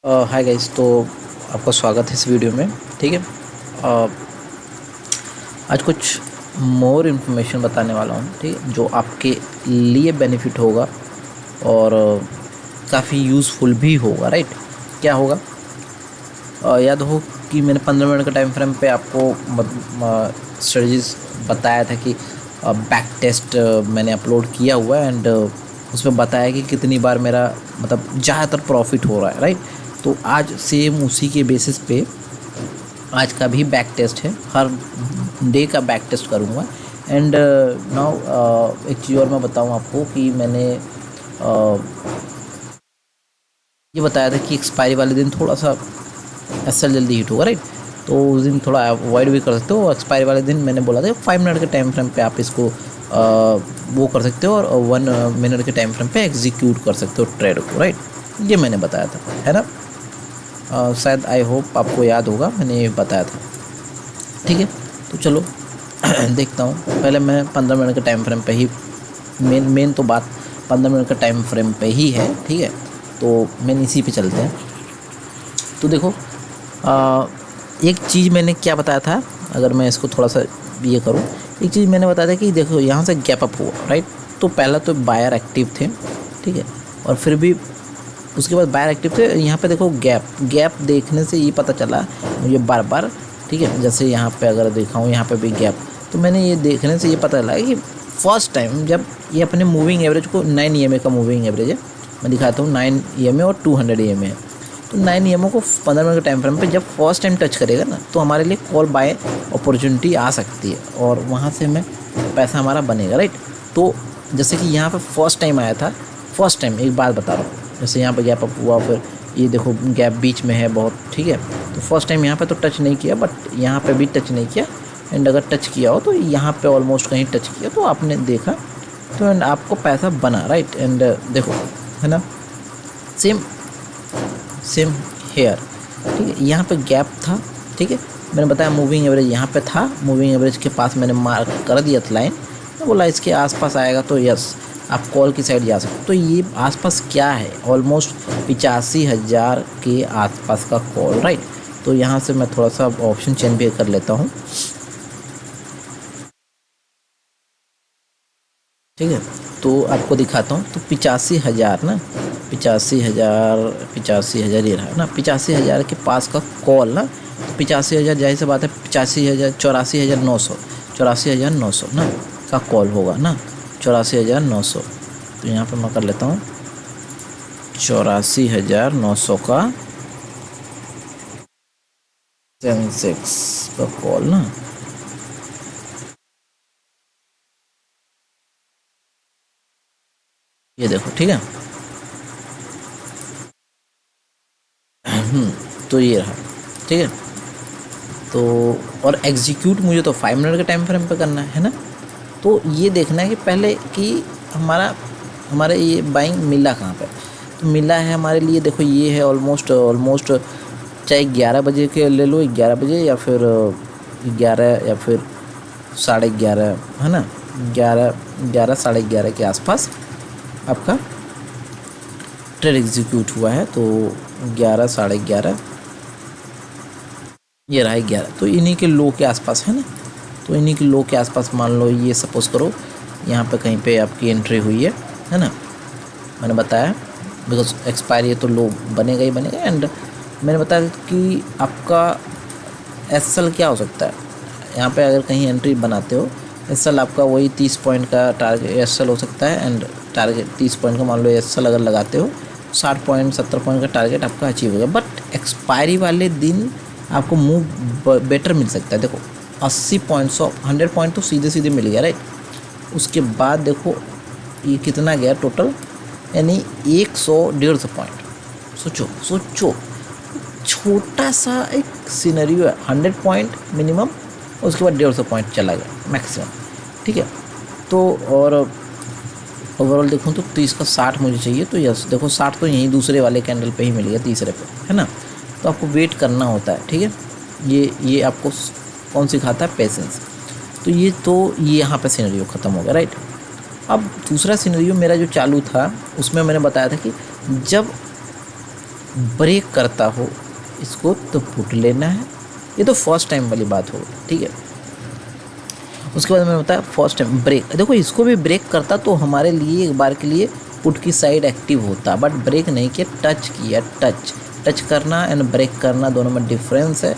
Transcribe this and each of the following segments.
Hi guys. तो आपका स्वागत है इस वीडियो में। ठीक है। अ, आज कुछ मोर इन्फॉर्मेशन बताने वाला हूँ, ठीक है, जो आपके लिए बेनिफिट होगा और काफ़ी यूज़फुल भी होगा। राइट। क्या होगा? याद हो कि मैंने 15 मिनट का टाइम फ्रेम पे आपको स्ट्रेटजीज बताया था कि बैक टेस्ट मैंने अपलोड किया हुआ है एंड उसमें बताया कि कितनी बार मेरा मतलब ज़्यादातर प्रॉफिट हो रहा है। राइट। तो आज सेम उसी के बेसिस पे आज का भी बैक टेस्ट है। हर डे का बैक टेस्ट करूँगा एंड नाउ एक चीज़ और मैं बताऊँ आपको कि मैंने ये बताया था कि एक्सपायरी वाले दिन थोड़ा सा एसएल जल्दी हिट होगा। राइट। तो उस दिन थोड़ा अवॉइड भी कर सकते हो। एक्सपायरी वाले दिन मैंने बोला था 5 मिनट के टाइम फ्रेम पे आप इसको वो कर सकते हो और 1 मिनट के टाइम फ्रेम पे एग्जीक्यूट कर सकते हो ट्रेड को। राइट। ये मैंने बताया था, है ना। शायद आई होप आपको याद होगा, मैंने ये बताया था। ठीक है। तो चलो देखता हूँ। पहले मैं 15 मिनट के टाइम फ्रेम पे ही मेन तो बात 15 मिनट का टाइम फ्रेम पे ही है। ठीक है। तो मेन इसी पे चलते हैं। तो देखो, एक चीज़ मैंने क्या बताया था, अगर मैं इसको थोड़ा सा ये करूँ। एक चीज़ मैंने बताया था कि देखो यहाँ से गैप अप हुआ। राइट। तो पहला तो बायर एक्टिव थे, ठीक है, और फिर भी उसके बाद बायर एक्टिव थे। यहाँ पे देखो गैप देखने से ये पता चला मुझे बार बार, ठीक है, जैसे यहाँ पे अगर देखा हूँ यहाँ पे भी गैप, तो मैंने ये देखने से ये पता चला कि फर्स्ट टाइम जब ये अपने मूविंग एवरेज को 9 EMA का मूविंग एवरेज है, मैं दिखाता हूँ 9 EMA और 200 EMA है। तो 9 EMA को 15 मिनट के टाइम फ्रेम पे जब फर्स्ट टाइम टच करेगा ना, तो हमारे लिए कॉल बाय अपॉर्चुनिटी आ सकती है और वहाँ से हमें पैसा हमारा बनेगा। राइट। तो जैसे कि यहाँ पे फर्स्ट टाइम आया था, फर्स्ट टाइम एक बात बता रहा हूँ, जैसे यहाँ पे गैप अप हुआ, फिर ये देखो गैप बीच में है बहुत, ठीक है। तो फर्स्ट टाइम यहाँ पे तो टच नहीं किया, बट यहाँ पे भी टच नहीं किया एंड अगर टच किया हो तो यहाँ पे ऑलमोस्ट कहीं टच किया, तो आपने देखा तो एंड आपको पैसा बना। राइट। एंड देखो, है ना, सेम सेम हेयर, ठीक है। यहाँ पे गैप था, ठीक है, मैंने बताया मूविंग एवरेज यहाँ पे था, मूविंग एवरेज के पास मैंने मार्क कर दिया था लाइन, तो बोला इसके आसपास आएगा तो यस आप कॉल की साइड जा सकते। तो ये आसपास क्या है, ऑलमोस्ट 85,000 के आसपास का कॉल। राइट। तो यहाँ से मैं थोड़ा सा ऑप्शन चेंज भी कर लेता हूँ, ठीक है। तो आपको दिखाता हूँ। तो 85,000 ना, 85,000, 85,000 ये रहा ना, 85,000 के पास का कॉल ना, तो 85,000 जाहिर सी बात है 85,000, 84,900, 84,900 ना का कॉल होगा ना, 84,900। तो यहाँ पर मैं कर लेता हूँ 84,900 का सेंसेक्स का कॉल ना, ये देखो, ठीक है। तो ये रहा, ठीक है। तो और एग्जीक्यूट मुझे तो 5 मिनट के टाइम फ्रेम पे करना है ना। तो ये देखना है कि पहले कि हमारे ये बाइंग मिला कहाँ पे। तो मिला है हमारे लिए, देखो ये है ऑलमोस्ट ऑलमोस्ट, चाहे 11 बजे के ले लो, 11 बजे या फिर 11 या फिर 11:30, है ना, 11 11:30 के आसपास आपका ट्रेड एग्जीक्यूट हुआ है। तो 11 11:30 ये रहा 11, तो इन्हीं के लो के आसपास है ना। तो इन्हीं के लो के आसपास मान लो, ये सपोज़ करो यहाँ पे कहीं पे आपकी एंट्री हुई है ना। मैंने बताया बिकॉज एक्सपायरी है तो लो बनेगा ही बनेगा। एंड मैंने बताया कि आपका एसएल क्या हो सकता है, यहाँ पे अगर कहीं एंट्री बनाते हो, एसएल आपका वही 30 पॉइंट का टारगेट एसएल हो सकता है। एंड टारगेट 30 पॉइंट का मान लो एसएल अगर लगाते हो, 60 पॉइंट 70 पॉइंट का टारगेट आपका अचीव होगा। बट एक्सपायरी वाले दिन आपको मूव बेटर मिल सकता है। देखो 80 पॉइंट 100 पॉइंट तो सीधे सीधे मिल गया। राइट। उसके बाद देखो ये कितना गया टोटल, यानी 100 150 पॉइंट। सोचो सोचो, छोटा सा एक सिनेरियो है, 100 पॉइंट मिनिमम, उसके बाद 150 पॉइंट चला गया मैक्सिमम, ठीक है। तो और ओवरऑल देखूँ तो 30 का 60 मुझे चाहिए, तो यस देखो 60 तो यहीं दूसरे वाले कैंडल पे ही मिल गया, तीसरे पे, है ना। तो आपको वेट करना होता है, ठीक है। ये आपको कौन सिखाता है, पेशेंस। तो ये यहाँ पे सिनेरियो ख़त्म हो गया। राइट। अब दूसरा सिनेरियो मेरा जो चालू था, उसमें मैंने बताया था कि जब ब्रेक करता हो इसको तो पुट लेना है। ये तो फर्स्ट टाइम वाली बात हो, ठीक है। उसके बाद मैंने बताया फर्स्ट टाइम ब्रेक, देखो इसको भी ब्रेक करता तो हमारे लिए एक बार के लिए पुट की साइड एक्टिव होता, बट ब्रेक नहीं किया, टच किया। टच करना एंड ब्रेक करना दोनों में डिफरेंस है,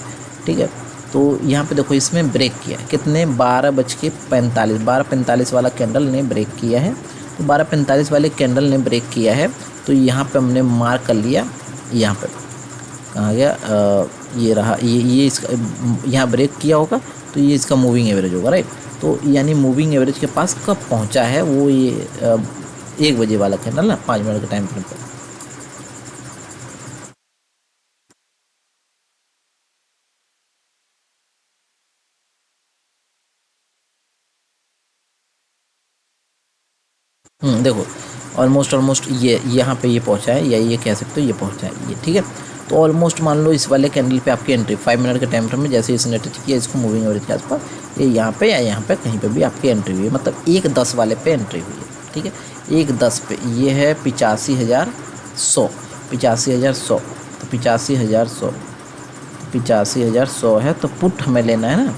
ठीक है। तो यहाँ पे देखो इसमें ब्रेक किया कितने 12:45, 12:45 वाला कैंडल ने ब्रेक किया है। तो 12:45 वाले कैंडल ने ब्रेक किया है, तो यहाँ पे हमने मार्क कर लिया। यहाँ पे कहाँ गया, ये रहा, ये इसका यहाँ ब्रेक किया होगा तो ये इसका मूविंग एवरेज होगा, राइट। तो यानी मूविंग एवरेज के पास कब पहुँचा है वो, ये 1 बजे वाला कैंडल ना, 5 मिनट के टाइम फ्रेम पर। देखो ऑलमोस्ट ये यहाँ पे ये पहुँचा है, या ये कह सकते हो ये पहुँचा है ये, ठीक है। तो ऑलमोस्ट मान लो इस वाले कैंडल पे आपकी एंट्री 5 मिनट के टाइम फ्रेम में जैसे इसने टच किया इसको मूविंग एवरेज के आसपास, ये यहाँ पे या यहाँ पे कहीं पे भी आपकी एंट्री हुई है, मतलब 1:10 वाले पे एंट्री हुई है, ठीक है। 1:10 पे ये है 85,100, 85,100, तो 85,100, 85,100 है, तो पुट हमें लेना है ना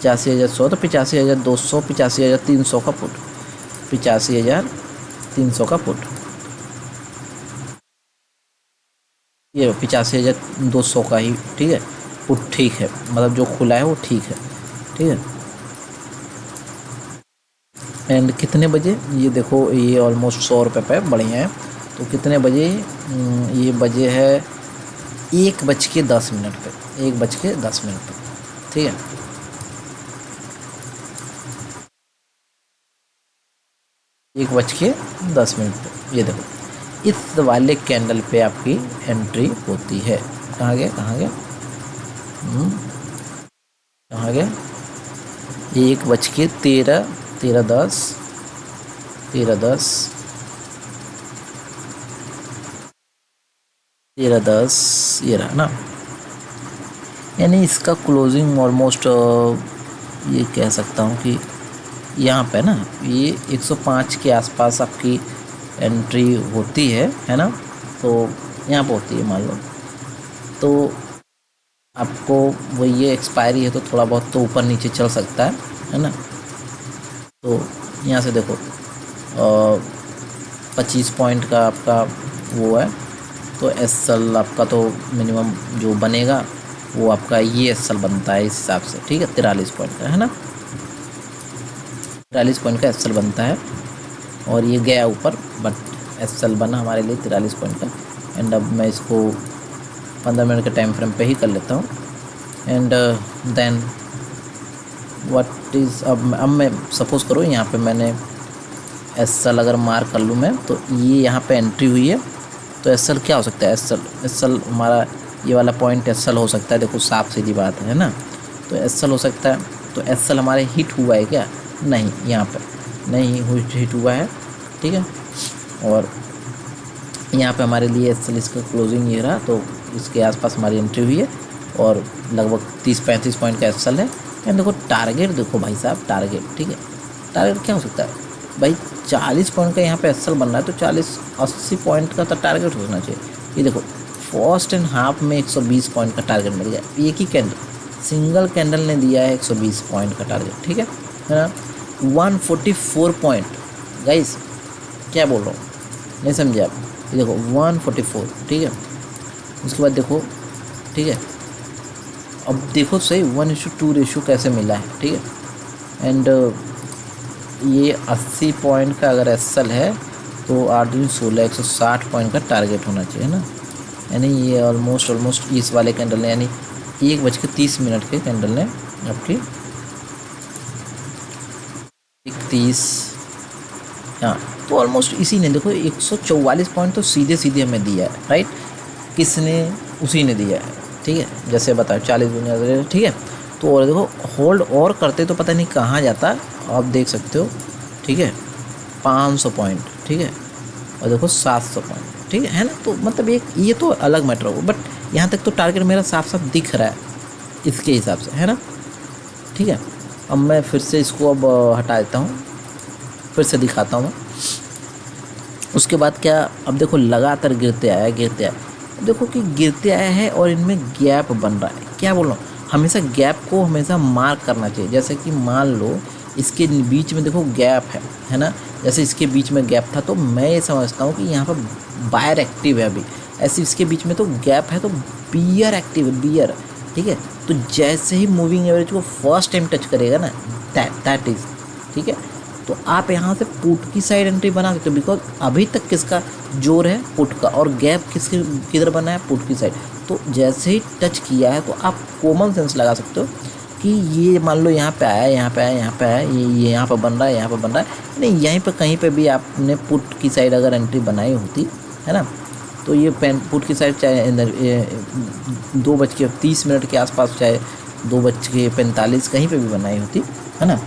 85,100, तो 85,200, 85,300 का पुट, 85,300 का पुट, ये 85,200 का ही, ठीक है पुट, ठीक है, मतलब जो खुला है वो ठीक है, ठीक है। एंड कितने बजे, ये देखो ये ऑलमोस्ट 100 रुपये पे बढ़िया है। तो कितने बजे, ये बजे है 1:10 पे, 1:10 पे, ठीक है। एक बज के 10 मिनट पे ये देखो इस वाले कैंडल पे आपकी एंट्री होती है। कहाँ गया, कहाँ गया, कहाँ गया, 1:13, 13:10, 13:10, 13:10, ये रहा ना। यानी इसका क्लोजिंग ऑलमोस्ट ये कह सकता हूँ कि यहाँ पे ना ये 105 के आसपास आपकी एंट्री होती है ना। तो यहाँ पर होती है मान लो, तो आपको वो ये एक्सपायरी है तो थोड़ा बहुत तो ऊपर नीचे चल सकता है ना। तो यहाँ से देखो 25 पॉइंट का आपका वो है, तो एसएल आपका तो मिनिमम जो बनेगा वो आपका ये एसएल बनता है इस हिसाब से, ठीक है 43 पॉइंट का है ना, 43 पॉइंट का एसएल बनता है। और ये गया ऊपर बट एसएल बना हमारे लिए 43 पॉइंट का। एंड अब मैं इसको 15 मिनट के टाइम फ्रेम पे ही कर लेता हूँ। एंड देन व्हाट इज़, अब मैं सपोज़ करो यहाँ पे मैंने एसएल अगर मार्क कर लूँ मैं, तो ये यहाँ पे एंट्री हुई है, तो एसएल क्या हो सकता है, एसएल हमारा ये वाला पॉइंट एसएल हो सकता है। देखो साफ सीधी बात है ना, तो एसएल हो सकता है। तो एसएल हमारे हिट हुआ है क्या, नहीं, यहाँ पे नहीं हिट हुआ है, ठीक है। और यहाँ पे हमारे लिए एसएल इसका क्लोजिंग ये रहा, तो इसके आसपास हमारी एंट्री हुई है और लगभग 30-35 पॉइंट का एसएल है। एंड देखो टारगेट, देखो भाई साहब टारगेट, ठीक है, टारगेट क्या हो सकता है भाई, 40 पॉइंट का यहाँ पे एसएल बन रहा है, तो 40-80 पॉइंट का तो टारगेट होना चाहिए। ये देखो फर्स्ट एंड हाफ में 120 पॉइंट का टारगेट मिल गया, एक ही कैंडल, सिंगल कैंडल ने दिया है 120 पॉइंट का टारगेट, ठीक है ना। 144 पॉइंट, गाइस क्या बोल रहा हूँ, नहीं समझे आप, ये देखो 144, ठीक है। उसके बाद देखो, ठीक है, अब देखो सही 1:2 रेशो कैसे मिला है, ठीक है। एंड ये 80 पॉइंट का अगर एसएल है तो 8×16 160 पॉइंट का टारगेट होना चाहिए ना। यानी ये ऑलमोस्ट इस वाले कैंडल ने, यानी 1:30 के कैंडल ने आपकी 31, हाँ, तो ऑलमोस्ट इसी ने देखो 144 पॉइंट तो सीधे सीधे हमें दिया है, राइट। किसने, उसी ने दिया है, ठीक है। जैसे बताओ 40 दुनिया, ठीक है। तो और देखो होल्ड और करते तो पता नहीं कहाँ जाता, आप देख सकते हो, ठीक है 500 पॉइंट, ठीक है। और देखो 700 पॉइंट, ठीक है ना। तो मतलब एक ये तो अलग मैटर हो, बट यहाँ तक तो टारगेट मेरा साफ साफ दिख रहा है इसके हिसाब से, है ना, ठीक है। अब मैं फिर से इसको अब हटा देता हूँ, फिर से दिखाता हूँ। उसके बाद क्या, अब देखो लगातार गिरते आया, देखो कि गिरते आया है और इनमें गैप बन रहा है। क्या बोल रहा हूँ, हमेशा गैप को हमेशा मार्क करना चाहिए। जैसे कि मान लो इसके बीच में देखो गैप है ना, जैसे इसके बीच में गैप था तो मैं ये समझता हूँ कि यहाँ पर बायर एक्टिव है अभी। ऐसे इसके बीच में तो गैप है तो बियर एक्टिव है, बियर। ठीक है, तो जैसे ही मूविंग एवरेज को फर्स्ट टाइम टच करेगा ना, दैट इज ठीक है, तो आप यहाँ से पुट की साइड एंट्री बना सकते हो। बिकॉज अभी तक किसका जोर है, पुट का, और गैप किसके किधर बना है, पुट की साइड। तो जैसे ही टच किया है तो आप कॉमन सेंस लगा सकते हो कि ये मान लो यहाँ पे आया, यहाँ पे आया, यहाँ पे आया, ये यहाँ पर बन रहा है, यहाँ पर बन रहा है। नहीं, यहीं पर कहीं पे भी आपने पुट की साइड अगर एंट्री बनाई होती है ना, तो ये पुट की साइड चाहे 2:30 के आसपास, चाहे 2:45 कहीं पे भी बनाई होती है ना,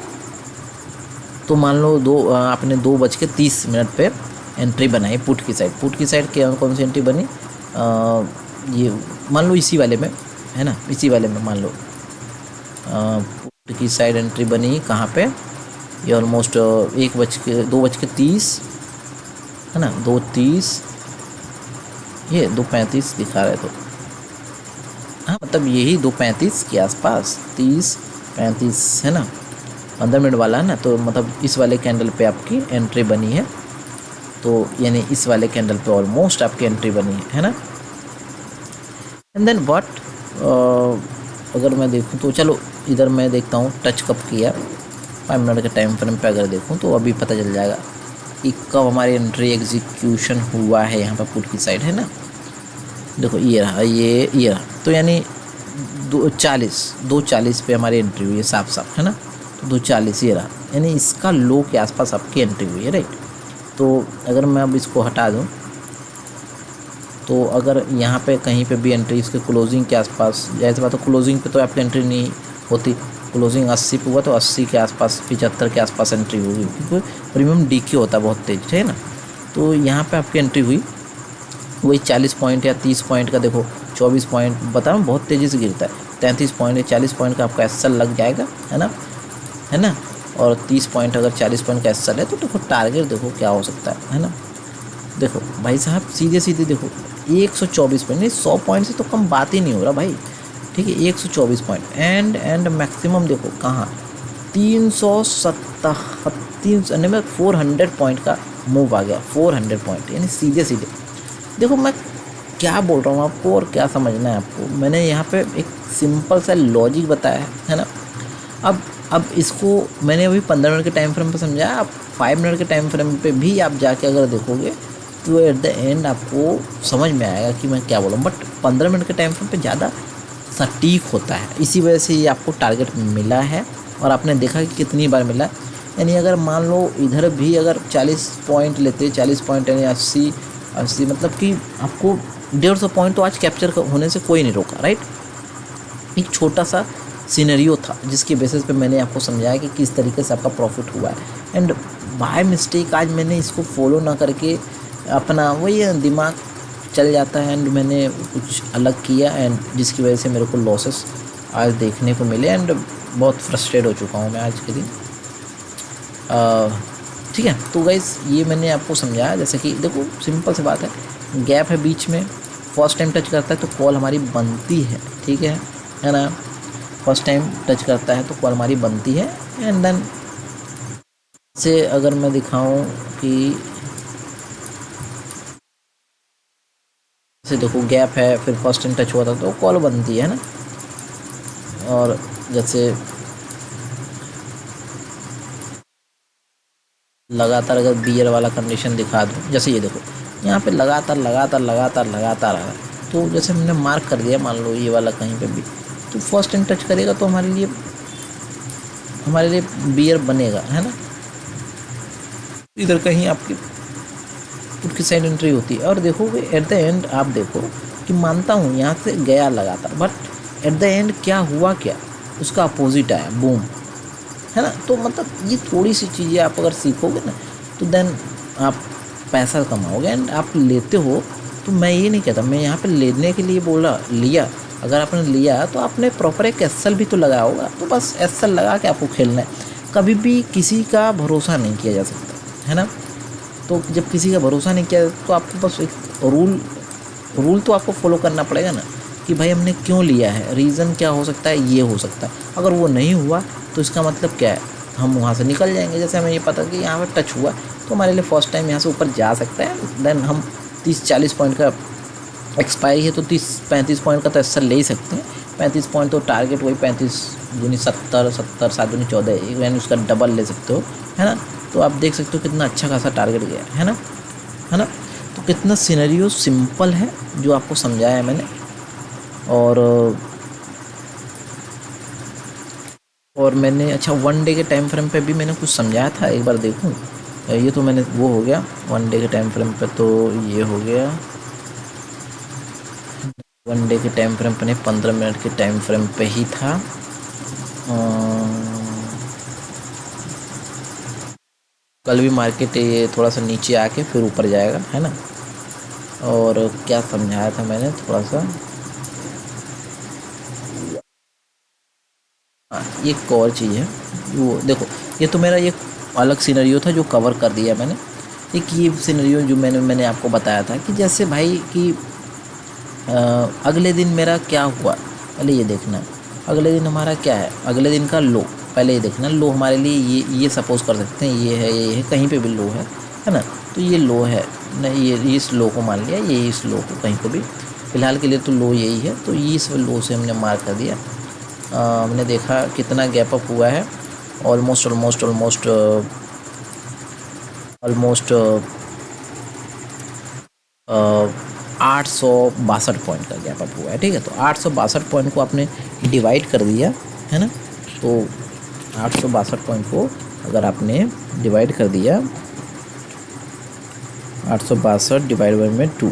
तो मान लो आपने 2:30 पे एंट्री बनाई पुट की साइड। पुट की साइड क्या कौन सी एंट्री बनी, ये मान लो इसी वाले में है ना, इसी वाले में मान लो पुट की साइड एंट्री बनी कहाँ पे, ये ऑलमोस्ट 2:30 है ना, 2:30, ये 2:35 दिखा रहे तो हाँ, मतलब यही 2:35 के आसपास, 30:35 है ना, 15 मिनट वाला है ना, तो मतलब इस वाले कैंडल पे आपकी एंट्री बनी है। तो यानी इस वाले कैंडल पे ऑलमोस्ट आपकी एंट्री बनी है ना। एंड देन व्हाट, अगर मैं देखूं तो चलो इधर मैं देखता हूँ टच कब किया, 5 मिनट के टाइम फ्रेम पे अगर देखूं तो अभी पता चल जाएगा कि कब हमारी एंट्री एग्जीक्यूशन हुआ है यहाँ पर पुट की साइड है ना। देखो ये रहा, ये रहा, तो यानी 2:40 पे हमारी एंट्री हुई है, साफ साफ है ना। तो 2:40 ये रहा, यानी इसका लो के आसपास आपकी एंट्री हुई है, राइट। तो अगर मैं अब इसको हटा दूं तो अगर यहाँ पे कहीं पे भी एंट्री इसके क्लोजिंग के आसपास, जैसे बात है क्लोजिंग पे तो आपकी एंट्री नहीं होती, क्लोजिंग 80 पे हुआ तो 80 के आसपास, 75 के आसपास एंट्री होगी, क्योंकि प्रीमियम डीके होता है बहुत तेज है ना। तो यहाँ पे आपकी एंट्री हुई वही 40 पॉइंट या 30 पॉइंट का, देखो 24 पॉइंट बता रहा हूँ, बहुत तेज़ी से गिरता है। 33 पॉइंट या 40 पॉइंट का आपका एसएल लग जाएगा है ना। और 30 पॉइंट अगर 40 पॉइंट का एसएल है तो देखो टारगेट देखो क्या हो सकता है ना। देखो भाई साहब सीधे सीधे देखो 124 पॉइंट, नहीं 100 पॉइंट से तो कम बात ही नहीं हो रहा भाई, ठीक है। 124 पॉइंट एंड मैक्सिमम देखो कहाँ, 400 पॉइंट का मूव आ गया, 400 पॉइंट, यानी सीधे सीधे। देखो मैं क्या बोल रहा हूँ आपको और क्या समझना है आपको, मैंने यहाँ पे एक सिंपल सा लॉजिक बताया है ना। अब इसको मैंने अभी 15 मिनट के टाइम फ्रेम पे समझाया, आप 5 मिनट के टाइम फ्रेम पे भी आप जाके अगर देखोगे तो एट द एंड आपको समझ में आएगा कि मैं क्या बोल रहा हूँ। बट 15 मिनट के टाइम फ्रेम पे ज़्यादा सटीक होता है, इसी वजह से ये आपको टारगेट मिला है और आपने देखा कि कितनी बार मिला। यानी अगर मान लो इधर भी अगर 40 पॉइंट लेते, 40 पॉइंट यानी 80 मतलब कि आपको 150 पॉइंट तो आज कैप्चर होने से कोई नहीं रोका, राइट। एक छोटा सा सिनेरियो था जिसके बेसिस पे मैंने आपको समझाया कि किस तरीके से आपका प्रॉफिट हुआ है। एंड बाय मिस्टेक आज मैंने इसको फॉलो ना करके अपना वही दिमाग चल जाता है एंड मैंने कुछ अलग किया, एंड जिसकी वजह से मेरे को लॉसेस आज देखने को मिले एंड बहुत फ्रस्ट्रेट हो चुका हूँ मैं आज के दिन। ठीक है, तो गाइस ये मैंने आपको समझाया, जैसे कि देखो सिंपल सी बात है, गैप है बीच में, फर्स्ट टाइम टच करता है तो कॉल हमारी बनती है, ठीक है ना। फर्स्ट टाइम टच करता है तो कॉल हमारी बनती है। एंड देन से अगर मैं दिखाऊं कि से देखो गैप है, फिर फर्स्ट टाइम टच हुआ था तो कॉल बनती है ना। और जैसे लगातार अगर बियर वाला कंडीशन दिखा दूँ, जैसे ये देखो यहाँ पे लगातार आ रहा है, तो जैसे हमने मार्क कर दिया, मान लो ये वाला कहीं पे भी, तो फर्स्ट टाइम टच करेगा तो हमारे लिए बियर बनेगा, है ना। इधर कहीं आपकी पुट की साइड एंट्री होती है और देखोगे एट द एंड आप देखो कि मानता हूँ यहाँ से गया लगातार, बट एट द एंड क्या हुआ, क्या उसका अपोजिट आया, बूम, है ना। तो मतलब ये थोड़ी सी चीज़ें आप अगर सीखोगे ना तो देन आप पैसा कमाओगे एंड आप लेते हो। तो मैं ये नहीं कहता, मैं यहाँ पे लेने के लिए बोला लिया, अगर आपने लिया तो आपने प्रॉपर एक एसएल भी तो लगाया होगा, तो बस एसएल लगा के आपको खेलना है। कभी भी किसी का भरोसा नहीं किया जा सकता, है ना। तो जब किसी का भरोसा नहीं किया तो आपको बस एक रूल रूल तो आपको फॉलो करना पड़ेगा ना कि भाई हमने क्यों लिया है, रीज़न क्या हो सकता है, ये हो सकता है। अगर वो नहीं हुआ तो इसका मतलब क्या है, हम वहाँ से निकल जाएंगे। जैसे हमें ये पता कि यहाँ पर टच हुआ तो हमारे लिए फर्स्ट टाइम यहाँ से ऊपर जा सकता है, देन हम 30-40 पॉइंट का एक्सपायरी है तो 30-35 पॉइंट का तो एसर ले ही सकते हैं। 35 पॉइंट तो टारगेट वही 35 दूनी 70, 70 7 दूनी 14, यानी उसका डबल ले सकते हो, है ना। तो आप देख सकते हो कितना अच्छा खासा टारगेट गया है ना, है ना। तो कितना सिनेरियो सिंपल है जो आपको समझाया है मैंने। और मैंने अच्छा 1 डे के टाइम फ्रेम पे भी मैंने कुछ समझाया था, एक बार देखूं। ये तो मैंने वो हो गया 1 डे के टाइम फ्रेम पे, तो ये हो गया 1 डे के टाइम फ्रेम पे नहीं, 15 मिनट के टाइम फ्रेम पे ही था। कल भी मार्केट ये थोड़ा सा नीचे आके फिर ऊपर जाएगा, है ना। और क्या समझाया था मैंने थोड़ा सा, हाँ ये एक और चीज़ है। वो देखो, ये तो मेरा एक अलग सिनेरियो था जो कवर कर दिया मैंने। एक ये सिनेरियो जो मैंने आपको बताया था कि जैसे भाई कि अगले दिन मेरा क्या हुआ, पहले ये देखना। अगले दिन हमारा क्या है, अगले दिन का लो पहले ये देखना। लो हमारे लिए ये सपोज़ कर सकते हैं, ये है, कहीं पे भी लो है ना। तो ये लो है ना, ये इस लो को मान लिया, ये इस लो को कहीं को भी, फ़िलहाल के लिए तो लो यही है। तो ये इस लो से हमने मार्क कर दिया। हमने देखा कितना गैप अप हुआ है, almost almost almost almost 862 point का गैप अप हुआ है, ठीक है। तो 862 पॉइंट को आपने डिवाइड कर दिया, है ना। तो 862 पॉइंट को अगर आपने डिवाइड कर दिया, 862 डिवाइड बाई में 2,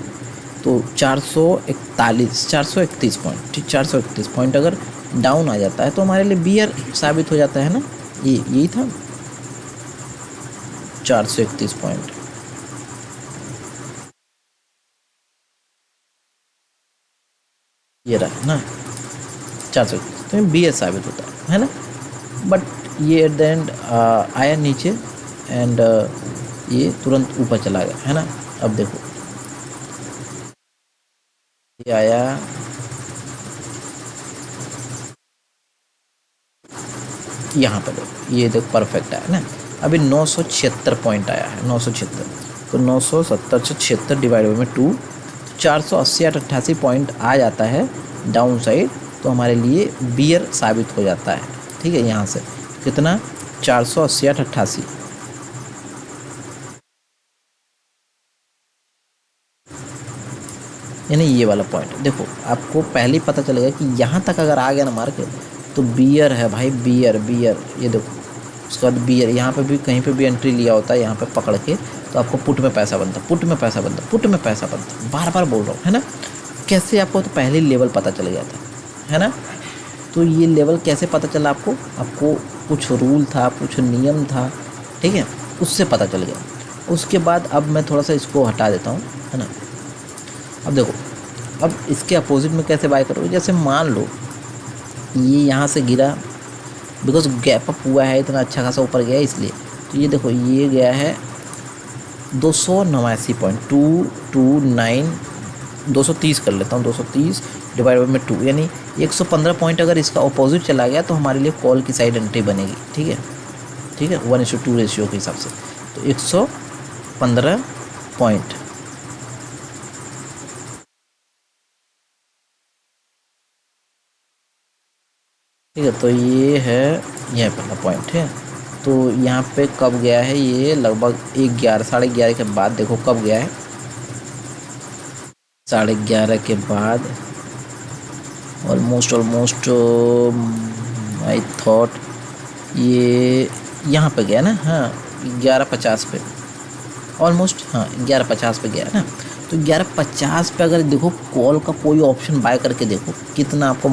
तो 431 पॉइंट, ठीक। 431 पॉइंट अगर डाउन आ जाता है तो हमारे लिए बियर साबित हो जाता है ना। यही था 431 पॉइंट। ये रहा ना 431, तो बियर साबित होता है ना। बट ये एट द एंड आया नीचे एंड ये तुरंत ऊपर चला गया, है ना। अब देखो ये आया, यहाँ पर देखो, ये देखो परफेक्ट आया ना। अभी 976 पॉइंट आया है, 976। तो 970 से 76 डिवाइड में 2, 480-88 पॉइंट आ जाता है डाउन साइड, तो हमारे लिए बियर साबित हो जाता है, ठीक है। यहाँ से कितना, 480-88, यानी ये वाला पॉइंट। देखो आपको पहले ही पता चलेगा कि यहाँ तक अगर आ गया ना मार्केट तो बियर है भाई, बियर बियर। ये देखो उसके बाद बियर, यहाँ पे भी कहीं पे भी एंट्री लिया होता है यहाँ पे पकड़ के, तो आपको पुट में पैसा बनता, पुट में पैसा बनता, पुट में पैसा बनता, बार बार बोल रहा हूँ, है ना। कैसे आपको तो पहले ही लेवल पता चल गया था, है ना। तो ये लेवल कैसे पता चला आपको, आपको कुछ रूल था, कुछ नियम था, ठीक है, उससे पता चल गया। उसके बाद अब मैं थोड़ा सा इसको हटा देता हूँ, है ना। अब देखो, अब इसके अपोजिट में कैसे बाय करोगे। जैसे मान लो ये यहाँ से गिरा, बिकॉज गैप अप हुआ है, इतना अच्छा खासा ऊपर गया है इसलिए। तो ये देखो ये गया है 279.229, 230 कर लेता हूँ, 230 डिवाइड में 2, यानी 115 पॉइंट अगर इसका अपोजिट चला गया तो हमारे लिए कॉल की साइड एंट्री बनेगी, ठीक है, ठीक है, 1:2 रेशियो के हिसाब से। तो 115 पॉइंट, ठीक है। तो ये है, यह पहला पॉइंट है। तो यहाँ पे कब गया है, ये लगभग 11, 11:30 के बाद। देखो कब गया है, 11:30 के बाद, ऑलमोस्ट आई थॉट ये यहाँ पे गया ना, हाँ 11:50 पे, ऑलमोस्ट हाँ 11:50 पे गया है ना। तो 11:50 पे अगर देखो कॉल का कोई ऑप्शन बाय करके देखो कितना आपको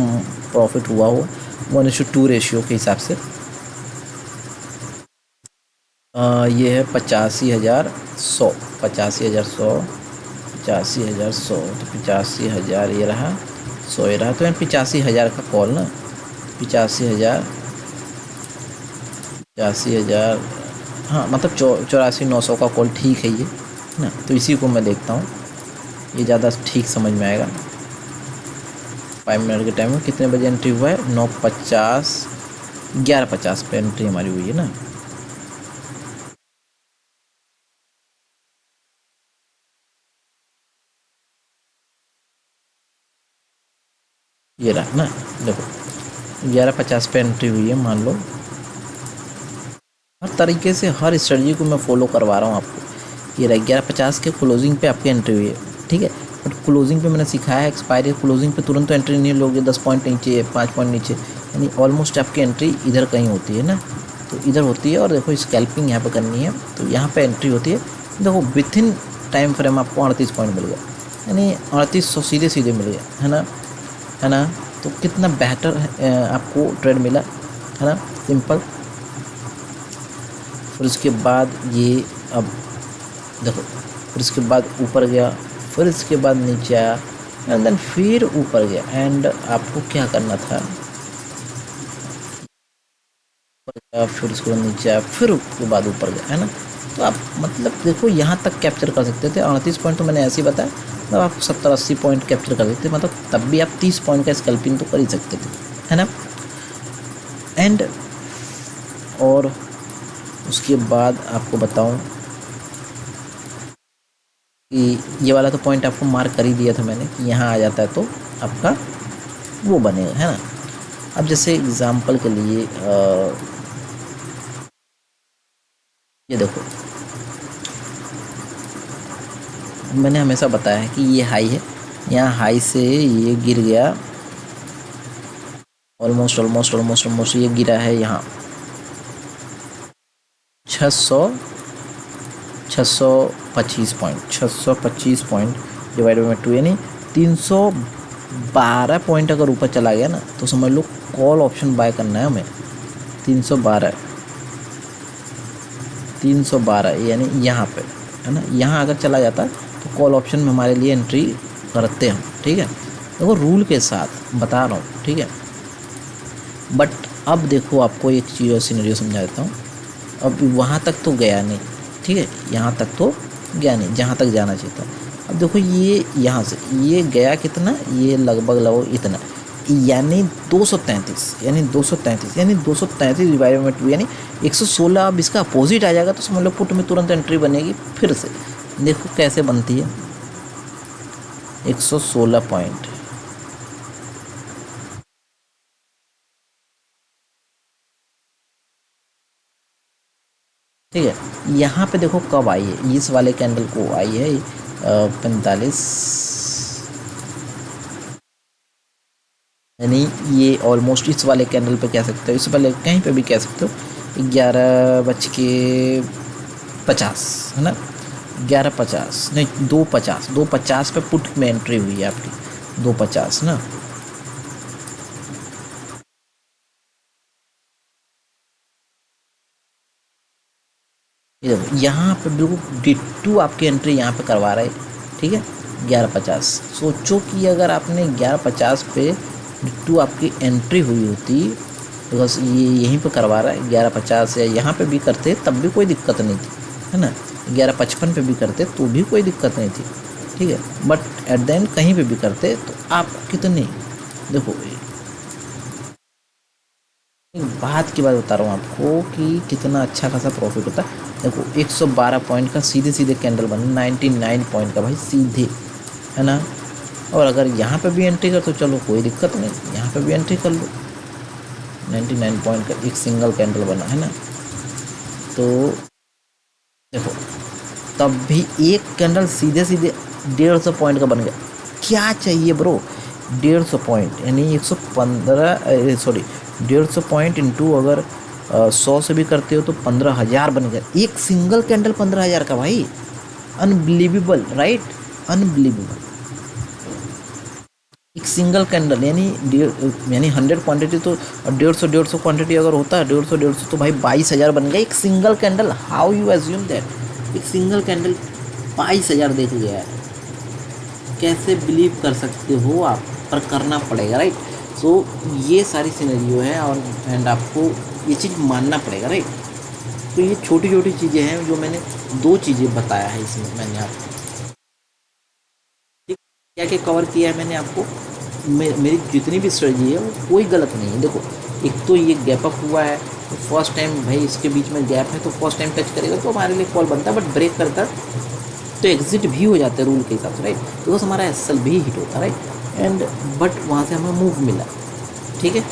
प्रॉफिट हुआ हो 1:2 रेशियो के हिसाब से। ये है 85,100, 85,100, 85,100, तो 85,000 ये रहा, 100 ये रहा, तो यानी 85,000 का कॉल ना, 85,000, 85,000, हाँ मतलब 84,900 का कॉल, ठीक है ये ना। तो इसी को मैं देखता हूँ, ये ज़्यादा ठीक समझ में आएगा। 5 मिनट के टाइम में कितने बजे एंट्री हुआ है? 9:50, 11:50 पे एंट्री हमारी हुई है ना। ये रहा ना, देखो 11:50 पे एंट्री हुई है। मान लो हर तरीके से हर स्ट्रेटजी को मैं फॉलो करवा रहा हूँ आपको। ये रहा 11:50 के क्लोजिंग पे आपकी एंट्री हुई है, ठीक है। बट क्लोजिंग पे मैंने सिखाया है एक्सपायरी क्लोजिंग पे तुरंत तो एंट्री नहीं लोगे, 10 पॉइंट नीचे, 5 पॉइंट नीचे, यानी ऑलमोस्ट आपकी एंट्री इधर कहीं होती है ना, तो इधर होती है। और देखो स्कैल्पिंग यहाँ पे करनी है, तो यहाँ पे एंट्री होती है। देखो विथ इन टाइम फ्रेम आपको 38 पॉइंट मिल गया, यानी 3800 सीधे सीधे मिल गया, है ना। तो कितना बेहतर आपको ट्रेड मिला, है ना, सिंपल। फिर उसके बाद ये अब देखो, फिर उसके बाद ऊपर गया, फिर इसके बाद नीचे आया, एंड देन फिर ऊपर गया। एंड आपको क्या करना था, फिर उसके बाद नीचे आया, फिर उसके बाद ऊपर गया, है ना। तो आप मतलब देखो यहाँ तक कैप्चर कर सकते थे। 38 पॉइंट तो मैंने ऐसे ही बताया, मतलब आप 70-80 पॉइंट कैप्चर कर सकते थे, मतलब तब भी आप 30 पॉइंट का स्कैल्पिंग तो कर ही सकते थे, है ना। एंड और उसके बाद आपको बताऊं कि ये वाला तो पॉइंट आपको मार्क कर ही दिया था मैंने कि यहाँ आ जाता है तो आपका वो बनेगा, है ना। अब जैसे एग्जांपल के लिए ये देखो, मैंने हमेशा बताया है कि ये हाई है, यहाँ हाई से ये गिर गया, ऑलमोस्ट ये गिरा है यहाँ 625 पॉइंट, 625 पॉइंट डिवाइड बाई 2, यानी 312 पॉइंट अगर ऊपर चला गया ना, तो समझ लो कॉल ऑप्शन बाय करना है हमें। 312 यानी यहाँ पे, है ना, यहाँ अगर चला जाता तो कॉल ऑप्शन में हमारे लिए एंट्री करते हम, ठीक है। देखो रूल के साथ बता रहा हूँ, ठीक है। बट अब देखो आपको एक चीज़ और सिनेरियो समझा देता हूँ। अब वहाँ तक तो गया नहीं, ठीक है, यहाँ तक तो गया नहीं जहाँ तक जाना चाहिए था। अब देखो ये यहाँ से ये गया कितना, ये लगभग इतना, यानी 233, यानी 233 डिवाइड बाई 2 यानी 116। अब इसका अपोजिट आ जाएगा तो समझ लो पुट में तुरंत एंट्री बनेगी। फिर से देखो कैसे बनती है, 116 पॉइंट, ठीक है। यहाँ पे देखो कब आई है, इस वाले कैंडल को आई है 45, यानी ये ऑलमोस्ट इस वाले कैंडल पे कह सकते हो, इस वाले कहीं पे भी कह सकते हो, 11:50, है ना, 11:50 नहीं 2:50 पे पुट में एंट्री हुई है आपकी, 2:50 ना। ये देखो यहाँ पे बिल्कुल डिट्टू आपकी एंट्री यहाँ पे करवा रहा है, ठीक है, 11:50। सोचो कि अगर आपने 11:50 पे डिट्टू आपकी एंट्री हुई होती, बिकॉज ये यहीं पे करवा रहा है 11:50, या यहाँ पे भी करते तब भी कोई दिक्कत नहीं थी, है ना। 11:55 पे भी करते तो भी कोई दिक्कत नहीं थी, ठीक है। बट एट द एंड कहीं पे भी करते तो आपको कितने, देखो एक बात की बात बता रहा हूँ आपको कि कितना अच्छा खासा प्रॉफिट होता है। देखो 112 पॉइंट का सीधे सीधे कैंडल बना, 99 पॉइंट का भाई सीधे, है ना। और अगर यहाँ पे भी एंट्री कर तो चलो कोई दिक्कत नहीं, यहाँ पे भी एंट्री कर लो, 99 पॉइंट का एक सिंगल कैंडल बना, है ना। तो देखो तब भी एक कैंडल सीधे सीधे 150 पॉइंट का बन गया। क्या चाहिए ब्रो, 150 पॉइंट यानी 115, सॉरी 150 पॉइंट इंटू अगर 100 से भी करते हो तो 15,000 बन गया। एक सिंगल कैंडल 15,000 का भाई, अनबिलीवेबल, राइट, अनबिलीवेबल। एक सिंगल कैंडल यानी 100 क्वांटिटी, तो 150 क्वांटिटी अगर होता है 150 तो भाई 22,000 बन गया एक single candle. How you assume that एक सिंगल कैंडल 22,000 देख गया है, कैसे बिलीव कर सकते हो आप, पर करना पड़ेगा, राइट। सो ये सारी सिनेरियो है, और एंड आपको ये चीज़ मानना पड़ेगा, राइट। तो ये छोटी छोटी चीज़ें हैं जो मैंने 2 चीज़ें बताया है इसमें मैंने आपको, क्या क्या कवर किया है मैंने आपको, मेरी जितनी भी स्ट्रेटजी है वो कोई गलत नहीं है। देखो, एक तो ये गैप अप हुआ है, तो फर्स्ट टाइम भाई इसके बीच में गैप है, तो फर्स्ट टाइम टच करेगा तो हमारे लिए कॉल बनता है, बट ब्रेक करता तो एग्जिट भी हो जाता है रूल के हिसाब से, राइट। तो हमारा एसएल भी हिट होता है, राइट। एंड बट वहाँ से हमें मूव मिला, ठीक है।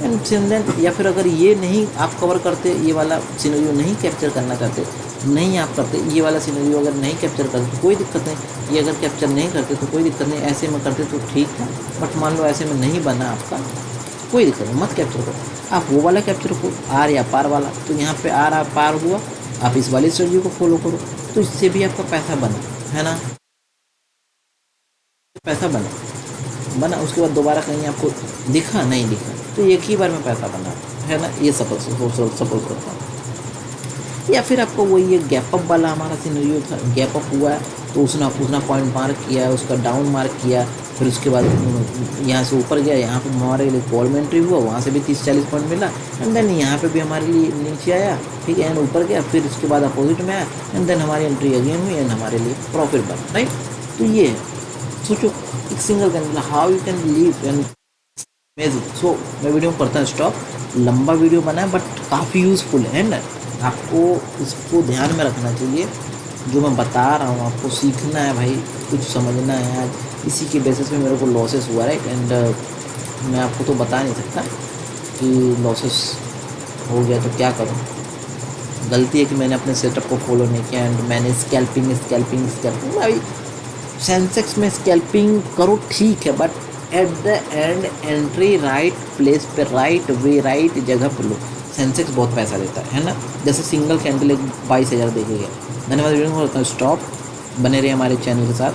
एंड देन या फिर अगर ये नहीं आप कवर करते, ये वाला सिनेरियो नहीं कैप्चर करना चाहते, नहीं आप करते, ये वाला सिनेरियो अगर नहीं कैप्चर करते तो कोई दिक्कत नहीं, ये अगर कैप्चर नहीं करते तो कोई दिक्कत नहीं, ऐसे में करते तो ठीक था। बट मान लो ऐसे में नहीं बना आपका, कोई दिक्कत नहीं, मत कैप्चर करो, आप वो वाला कैप्चर करो, आर या पार वाला। तो यहाँ पे आर पार हुआ, आप इस वाली स्ट्रेटजी को फॉलो करो, तो इससे भी आपका पैसा बना, है ना, पैसा बना उसके बाद दोबारा कहीं आपको दिखा नहीं दिखा, तो एक ही बार में पैसा बना, है ना। ये सपोज करता हूँ। या फिर आपको वही ये गैप अप वाला हमारा सिनेरियो था, गैप अप हुआ है तो उसने पॉइंट मार्क किया, उसका डाउन मार्क किया, फिर उसके बाद यहाँ से ऊपर गया, यहाँ पे हमारे लिए कॉल में एंट्री हुआ, वहाँ से भी 30-40 पॉइंट मिला। एंड देन यहाँ पे भी हमारे लिए नीचे आया, ठीक है, एंड ऊपर गया, फिर उसके बाद अपोजिट में आया, एंड देन हमारी एंट्री अगेन हुई, एंड हमारे लिए प्रॉफिट बना, राइट। तो ये है, सोचो एक single candle how you can leave and amazing. So मैं वीडियो में करता हूँ स्टॉप, लंबा वीडियो बना है बट काफ़ी यूज़फुल है ना, आपको इसको ध्यान में रखना चाहिए। जो मैं बता रहा हूँ आपको सीखना है भाई, कुछ समझना है। आज इसी के बेसिस पे मेरे को लॉसेस हुआ, राइट। एंड मैं आपको तो बता नहीं सकता कि लॉसेस हो गया तो क्या करूँ, गलती है कि मैंने अपने सेटअप को फॉलो नहीं किया, एंड मैंने स्कैल्पिंग भाई सेंसेक्स में स्कैल्पिंग करो ठीक है, but at the end entry right place पे, राइट वे, राइट जगह पर लो। सेंसेक्स बहुत पैसा देता है ना। जैसे सिंगल कैंडल 22,000 देके गया। धन्यवाद, वीडियो को स्टॉप, बने रहिए हमारे चैनल के साथ।